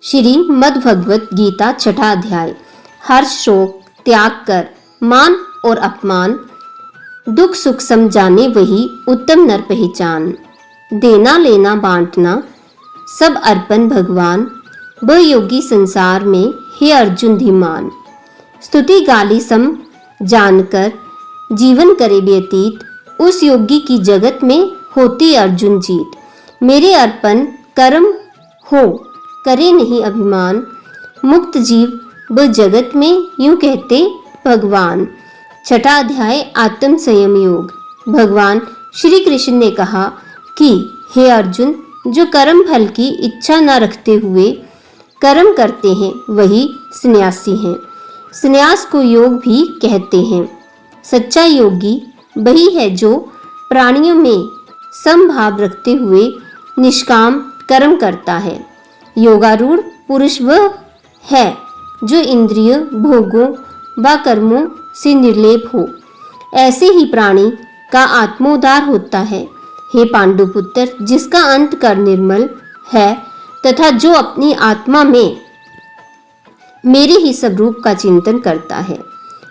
श्रीमद् भगवत गीता छठा अध्याय। हर्ष शोक त्याग कर मान और अपमान, दुख सुख समझाने वही उत्तम नर पहचान। देना लेना बांटना सब अर्पण भगवान, वह योगी संसार में हे अर्जुन धीमान। स्तुति गाली सम जानकर जीवन करे व्यतीत, उस योगी की जगत में होती अर्जुन जीत। मेरे अर्पण कर्म हो करे नहीं अभिमान, मुक्त जीव व जगत में यूं कहते भगवान। छठा अध्याय आत्म संयम योग। भगवान श्री कृष्ण ने कहा कि हे अर्जुन, जो कर्म फल की इच्छा न रखते हुए कर्म करते हैं वही सन्यासी हैं। सन्यास को योग भी कहते हैं। सच्चा योगी वही है जो प्राणियों में समभाव रखते हुए निष्काम कर्म करता है। योगारूढ़ पुरुष वह है जो इंद्रिय भोगों व कर्मों से निर्लेप हो। ऐसे ही प्राणी का आत्मोद्धार होता है। हे पांडुपुत्र, जिसका अंतकरण निर्मल है तथा जो अपनी आत्मा में मेरे ही स्वरूप का चिंतन करता है,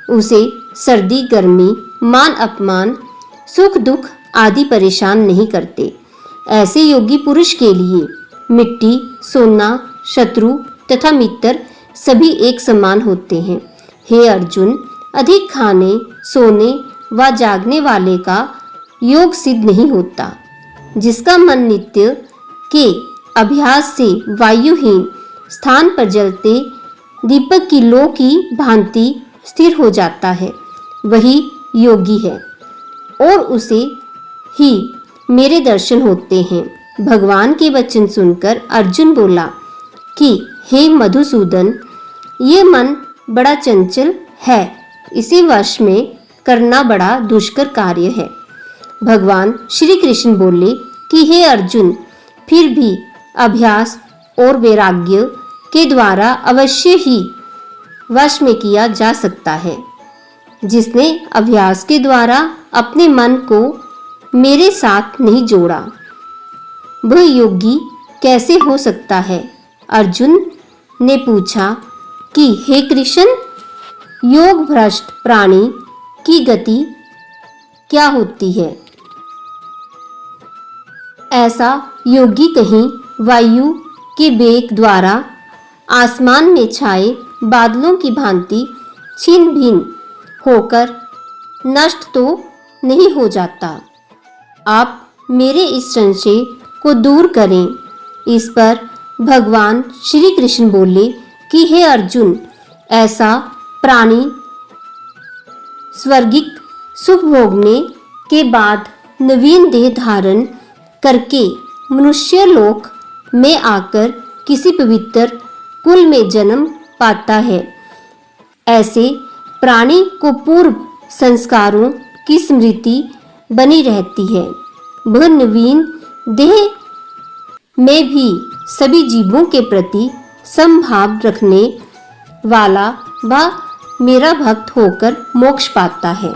उसे सर्दी गर्मी मान अपमान सुख दुख आदि परेशान नहीं करते। ऐसे योगी पुरुष के लिए मिट्टी सोना शत्रु तथा मित्र सभी एक समान होते हैं। हे अर्जुन, अधिक खाने सोने व जागने वाले का योग सिद्ध नहीं होता। जिसका मन नित्य के अभ्यास से वायुहीन स्थान पर जलते दीपक की लौ की भांति स्थिर हो जाता है, वही योगी है और उसे ही मेरे दर्शन होते हैं। भगवान के वचन सुनकर अर्जुन बोला कि हे मधुसूदन, ये मन बड़ा चंचल है, इसे वश में करना बड़ा दुष्कर कार्य है। भगवान श्री कृष्ण बोले कि हे अर्जुन, फिर भी अभ्यास और वैराग्य के द्वारा अवश्य ही वश में किया जा सकता है। जिसने अभ्यास के द्वारा अपने मन को मेरे साथ नहीं जोड़ा, वह योगी कैसे हो सकता है? अर्जुन ने पूछा कि हे कृष्ण, योग भ्रष्ट प्राणी की गति क्या होती है? ऐसा योगी कहीं वायु के वेग द्वारा आसमान में छाए बादलों की भांति छिन्न भिन्न होकर नष्ट तो नहीं हो जाता। आप मेरे इस संशय को दूर करें। इस पर भगवान श्री कृष्ण बोले कि हे अर्जुन, ऐसा प्राणी स्वर्गिक सुख भोगने के बाद नवीन देह धारण करके मनुष्य लोक में आकर किसी पवित्र कुल में जन्म पाता है। ऐसे प्राणी को पूर्व संस्कारों की स्मृति बनी रहती है। वह नवीन देह में भी सभी जीवों के प्रति समभाव रखने वाला व मेरा भक्त होकर मोक्ष पाता है।